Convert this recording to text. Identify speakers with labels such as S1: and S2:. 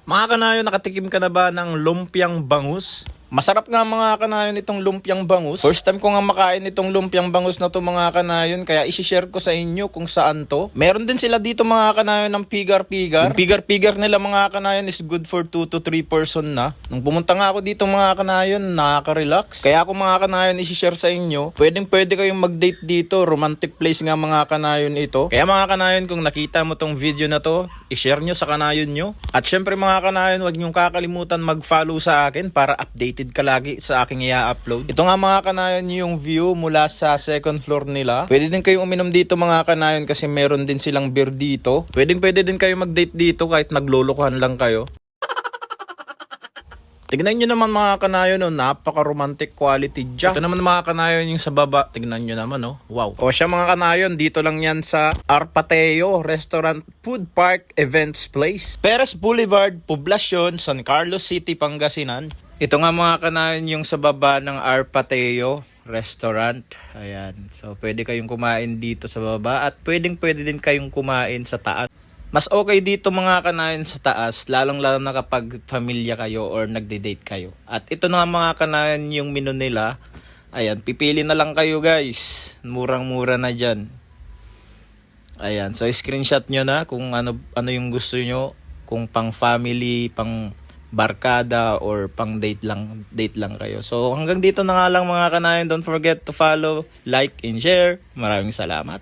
S1: Mga kanayon, nakatikim ka na ba ng lumpiang bangus? Masarap nga mga kanayon itong lumpiang bangus. First time ko nga makain itong lumpiang bangus na to mga kanayon, kaya isi-share ko sa inyo kung saan to. Meron din sila dito mga kanayon ng pigar-pigar. Yung pigar-pigar nila mga kanayon is good for 2 to 3 person na. Nung pumunta nga ako dito mga kanayon, nakaka-relax. Kaya ako mga kanayon isi-share sa inyo, pwede kayong mag-date dito. Romantic place nga mga kanayon ito. Kaya mga kanayon, kung nakita mo tong video na to, i-share nyo sa kanayon nyo. At syempre mga kanayon, huwag nyong kakalimutan mag-follow sa akin para updated ka lagi sa aking i-upload. Ito nga mga kanayon yung view mula sa second floor nila. Pwede din kayong uminom dito mga kanayon kasi meron din silang beer dito. Pwede din kayo mag-date dito kahit naglolokohan lang kayo. Tignan nyo naman mga kanayon, no, napaka-romantic quality dyan. Ito naman mga kanayon yung sa baba. Tignan nyo naman, no? Wow. O siya mga kanayon, dito lang yan sa Arpateo Restaurant Food Park Events Place. Perez Boulevard, Poblacion, San Carlos City, Pangasinan. Ito nga mga kanayon yung sa baba ng Arpateo Restaurant. Ayan. So pwede kayong kumain dito sa baba at pwede din kayong kumain sa taas. Mas okay dito mga kanayon sa taas, lalong-lalo na kapag pamilya kayo or nagde-date kayo. At ito na mga kanayon yung menu nila. Ayan, pipili na lang kayo guys. Murang-mura na dyan. Ayan, so screenshot nyo na kung ano yung gusto nyo. Kung pang family, pang barkada, or pang date lang kayo. So hanggang dito na nga lang mga kanayon. Don't forget to follow, like, and share. Maraming salamat.